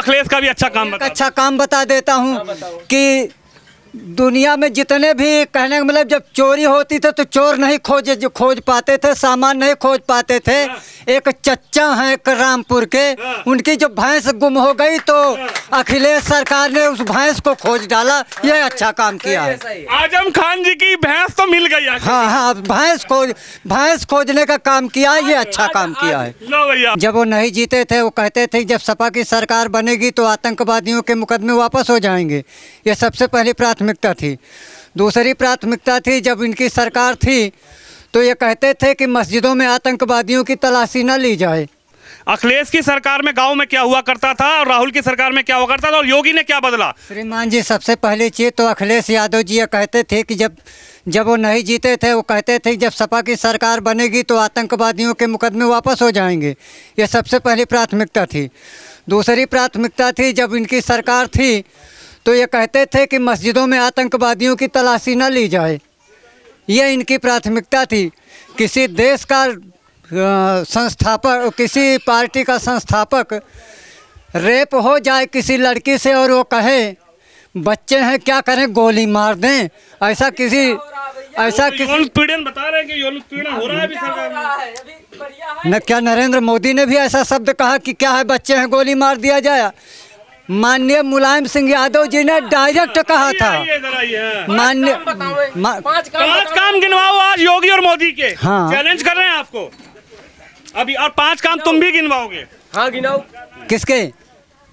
अखिलेश का भी अच्छा काम बता। अच्छा काम बता देता हूँ कि दुनिया में जितने भी कहने का मतलब जब चोरी होती थी तो चोर नहीं खोज पाते थे, सामान नहीं खोज पाते थे। एक चच्चा हैं रामपुर के, उनकी जो भैंस गुम हो गई तो अखिलेश सरकार ने उस भैंस को खोज डाला। ये अच्छा काम किया है। आजम खान जी की भैंस तो मिल गई। हाँ, भैंस खोजने का काम किया है। ये अच्छा काम किया है। लो भैया, जब वो नहीं जीते थे वो कहते थे जब सपा की सरकार बनेगी तो आतंकवादियों के मुकदमे वापस हो जाएंगे। ये सबसे पहली प्राथमिकता थी। दूसरी प्राथमिकता थी जब इनकी सरकार थी तो ये कहते थे कि मस्जिदों में आतंकवादियों की तलाशी न ली जाए। अखिलेश की सरकार में गांव में क्या हुआ करता था और राहुल की सरकार में क्या हुआ करता था और योगी ने क्या बदला? श्रीमान जी, सबसे पहले चीज़ तो अखिलेश यादव जी ये कहते थे कि जब वो नहीं जीते थे वो कहते थे जब सपा की सरकार बनेगी तो आतंकवादियों के मुकदमे वापस हो जाएंगे। ये सबसे पहली प्राथमिकता थी। दूसरी प्राथमिकता थी जब इनकी सरकार थी तो ये कहते थे कि मस्जिदों में आतंकवादियों की तलाशी न ली जाए। ये इनकी प्राथमिकता थी। किसी देश का संस्थापक, किसी पार्टी का संस्थापक रेप हो जाए किसी लड़की से और वो कहे बच्चे हैं क्या करें गोली मार दें, ऐसा किसी यौन उत्पीड़न बता रहे हैं कि यौन उत्पीड़न हो रहा है अभी सरकार में। न क्या नरेंद्र मोदी ने भी ऐसा शब्द कहा कि क्या है बच्चे हैं गोली मार दिया जाए? माननीय मुलायम सिंह यादव जी ने डायरेक्ट कहा था। माननीय पांच काम गिनवाओ आज योगी और मोदी के। हाँ। चैलेंज कर रहे हैं आपको अभी, और 5 काम तुम भी गिनवाओगे। हाँ गिनाओ। किसके?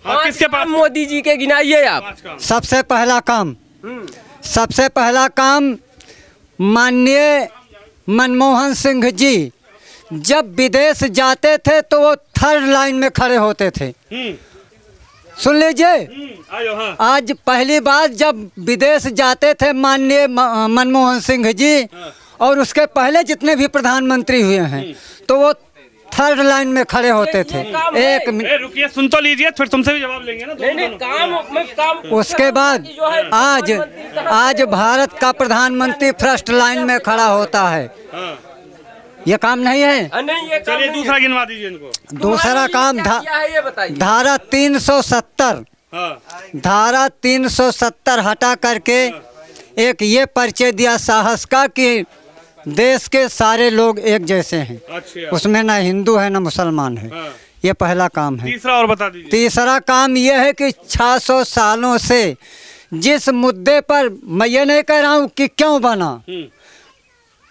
हाँ, किसके पास? मोदी जी के गिनाइए आप। सबसे पहला काम माननीय मनमोहन सिंह जी जब विदेश जाते थे तो वो 3rd लाइन में खड़े होते थे। सुन लीजिए, हाँ। आज पहली बार जब विदेश जाते थे माननीय मनमोहन सिंह जी और उसके पहले जितने भी प्रधानमंत्री हुए हैं तो वो 3rd लाइन में खड़े होते थे। एक मिनट रुकिए, सुन तो लीजिए, फिर तुमसे भी जवाब लेंगे ना। काम उसके बाद आज भारत का प्रधानमंत्री 1st लाइन में खड़ा होता है। ये काम नहीं है। नहीं, चलिए दूसरा गिनवा दीजिए इनको। दूसरा काम धारा 370 धारा 370 हटा करके एक ये परिचय दिया साहस का कि देश के सारे लोग एक जैसे हैं। अच्छा। उसमें ना हिंदू है ना मुसलमान है। ये पहला काम है। तीसरा और बता दीजिए। तीसरा काम ये है कि 600 सालों से जिस मुद्दे पर, मैं ये नहीं कह रहा हूँ कि क्यों बना,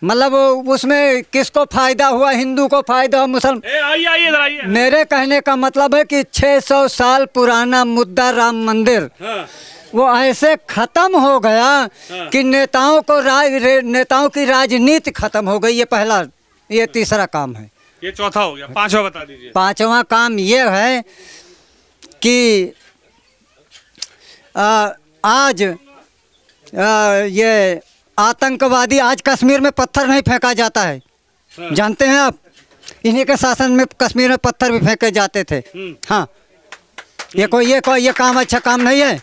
मतलब उसमें किसको फायदा हुआ, हिंदू को फायदा हुआ, मुसलमान, आइए। मेरे कहने का मतलब है कि 600 साल पुराना मुद्दा राम मंदिर वो ऐसे खत्म हो गया कि नेताओं की राजनीति खत्म हो गई। ये तीसरा काम है। ये चौथा हो गया। 5वां बता दीजिए। 5वां काम ये है कि आज ये आतंकवादी, आज कश्मीर में पत्थर नहीं फेंका जाता है। जानते हैं आप? इन्हीं के शासन में कश्मीर में पत्थर भी फेंके जाते थे। हाँ, ये काम अच्छा काम नहीं है।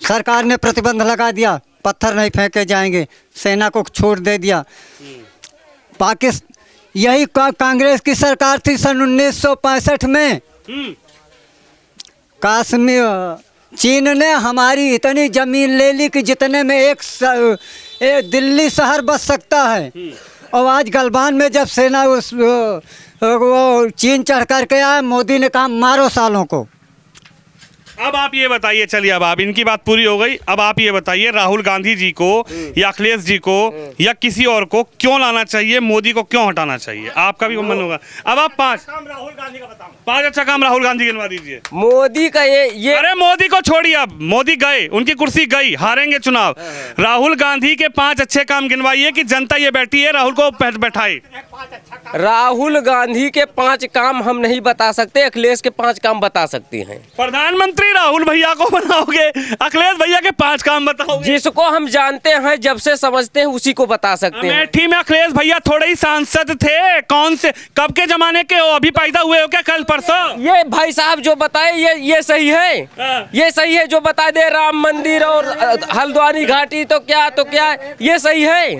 सरकार ने प्रतिबंध लगा दिया, पत्थर नहीं फेंके जाएंगे, सेना को छूट दे दिया। यही कांग्रेस की सरकार थी सन 1965 में। कश्मीर, चीन ने हमारी इतनी जमीन ले ली कि जितने में एक दिल्ली शहर बस सकता है। और आज गलवान में जब सेना वो चीन चढ़ करके आया, मोदी ने कहा मारो सालों को। अब आप ये बताइए, चलिए अब आप, इनकी बात पूरी हो गई। अब आप ये बताइए राहुल गांधी जी को या अखिलेश जी को या किसी और को क्यों लाना चाहिए, मोदी को क्यों हटाना चाहिए? आपका भी मन होगा। अब आप 5 अच्छा काम राहुल गांधी गिनवा दीजिए। मोदी का ये अरे मोदी को छोड़िए, अब मोदी गए, उनकी कुर्सी गई, हारेंगे चुनाव। राहुल गांधी के 5 अच्छे काम गिनवाइए कि जनता ये बैठी है राहुल को बैठाए। राहुल गांधी के 5 काम हम नहीं बता सकते, अखिलेश के 5 काम बता सकते हैं। प्रधानमंत्री राहुल भैया को बनाओगे, अखिलेश भैया के 5 काम बताओगे? जिसको हम जानते हैं, जब से समझते हैं उसी को बता सकते हैं। अमेठी में अखिलेश भैया थोड़े ही सांसद थे। कौन से, कब के जमाने के हो? अभी पैदा हुए हो क्या कल परसों? ये भाई साहब जो बताए ये सही है। ये सही है जो बता दे, राम मंदिर और हल्द्वानी घाटी तो क्या ये सही है।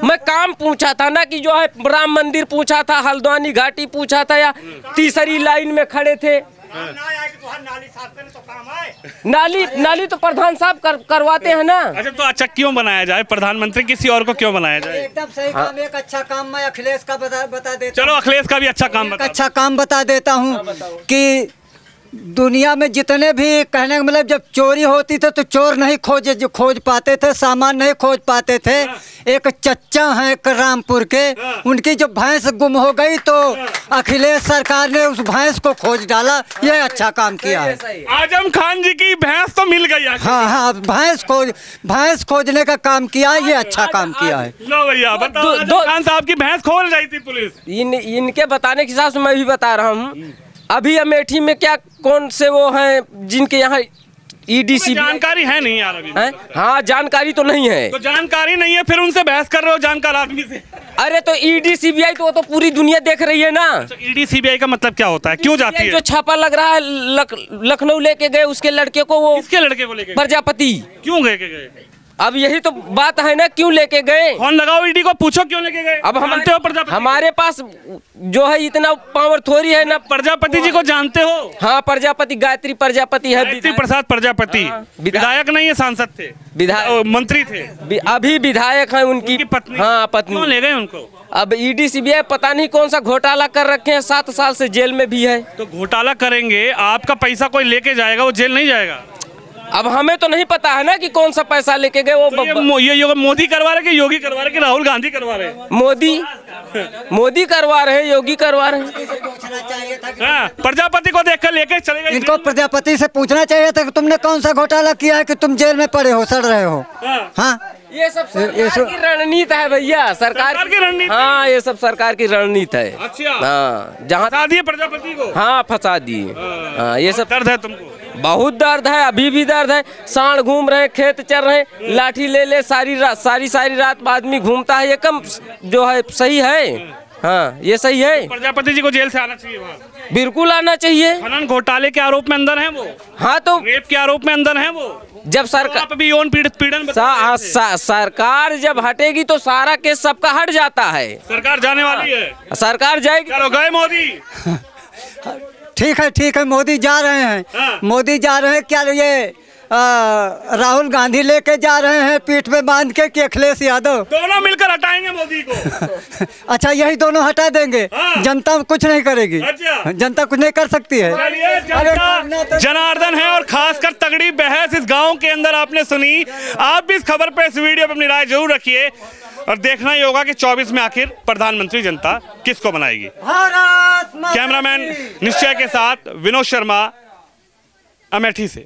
मैं काम पूछा था ना कि जो है राम मंदिर पूछा था, हल्द्वानी घाटी पूछा था, या तीसरी लाइन में खड़े थे, नाली तो प्रधान साहब करवाते हैं ना। अच्छा, तो अच्छा क्यों बनाया जाए? प्रधानमंत्री किसी और को क्यों बनाया जाए? एकदम सही काम, एक अच्छा काम मैं अखिलेश का बता देता चलो अखिलेश का भी अच्छा काम हूँ। बता। अच्छा काम बता देता हूँ कि दुनिया में जितने भी, कहने का मतलब, जब चोरी होती थी तो चोर नहीं खोज पाते थे, सामान नहीं खोज पाते थे। एक चच्चा है रामपुर के, उनकी जो भैंस गुम हो गई तो अखिलेश सरकार ने उस भैंस को खोज डाला। ये अच्छा काम किया है। आजम खान जी की भैंस तो मिल गई। हाँ, भैंस खोजने का काम किया है, ये अच्छा काम किया है। लो भैया बताओ, आजम खान साहब की भैंस खोल रही थी पुलिस। इनके बताने के हिसाब से मैं भी बता रहा हूँ। अभी अमेठी में क्या कौन से वो हैं जिनके यहाँ ईडीसी जानकारी है नहीं यार अभी? हाँ, जानकारी तो नहीं है। तो जानकारी नहीं है फिर उनसे बहस कर रहे हो जानकार आदमी से? अरे तो ईडी सीबीआई तो वो तो पूरी दुनिया देख रही है ना। ईडी सीबीआई का मतलब क्या होता है? क्यों जाती है? जो छापा लग रहा है लखनऊ लेके गए उसके लड़के को, वो किसके लड़के को लेके? प्रजापति। क्यों लेके गए? अब यही तो बात है ना, क्यों लेके गए? फोन लगाओ ईडी को, पूछो क्यों लेके गए। अब प्रजापति, हमारे पास जो है इतना पावर थोड़ी है ना। प्रजापति जी को जानते हो? हाँ, प्रजापति, गायत्री प्रजापति है। गायत्री प्रसाद प्रजापति विधायक नहीं है, सांसद थे, विधायक मंत्री थे, अभी विधायक है उनकी पत्नी। हाँ, पत्नी। क्यों ले गए उनको? अब ईडी सीबीआई पता नहीं कौन सा घोटाला कर रखे हैं, 7 साल से जेल में भी है। तो घोटाला करेंगे, आपका पैसा कोई लेके जाएगा, वो जेल नहीं जाएगा? अब हमें तो नहीं पता है ना कि कौन सा पैसा लेके गए वो। तो ये मोदी करवा रहे कि योगी करवा रहे कि राहुल गांधी करवा रहे? मोदी करवा रहे, योगी करवा रहे। पूछना चाहिए था हाँ, प्रजापति को देखकर लेके चले गए। इनको प्रजापति से पूछना चाहिए था कि तुमने कौन सा घोटाला किया है कि तुम जेल में पड़े हो, सड़ रहे हो। हाँ, ये सब सरकार की रणनीति है भैया, सरकार की रणनीति। हाँ, ये सब सरकार की रणनीति है। अच्छा, हाँ, जहाँ फंसा दिए प्रजापति को। हाँ, फंसा दिए। हाँ, ये सब दर्द है तुमको? बहुत दर्द है, अभी भी दर्द है। सांड घूम रहे, खेत चल रहे, लाठी ले सारी रात आदमी घूमता है। ये कम जो है सही है? हाँ, ये सही है। प्रजापति जी को जेल से आना चाहिए वहाँ। बिल्कुल आना चाहिए। खनन घोटाले के आरोप में अंदर हैं वो। हाँ, तो रेप के आरोप में अंदर हैं वो। जब सरकार आप भी यौन पीड़न सरकार जब हटेगी तो सारा केस सबका हट जाता है। सरकार जाने वाली है, सरकार जाएगी। चलो गए मोदी। ठीक है, मोदी जा रहे हैं। हाँ। मोदी जा रहे हैं, क्या ये राहुल गांधी लेके जा रहे हैं पीठ में बांध के कि अखिलेश यादव? दोनों मिलकर हटाएंगे मोदी को। अच्छा, यही दोनों हटा देंगे? हाँ। जनता कुछ नहीं करेगी? अच्छा। जनता कुछ नहीं कर सकती है? जनता जनार्दन है, और खासकर तगड़ी बहस इस गांव के अंदर आपने सुनी। आप भी इस खबर पे, इस वीडियो पे अपनी राय जरूर रखिए, और देखना ही होगा कि 24 में आखिर प्रधानमंत्री जनता किसको बनाएगी। कैमरामैन निश्चय के साथ विनोद शर्मा, अमेठी से।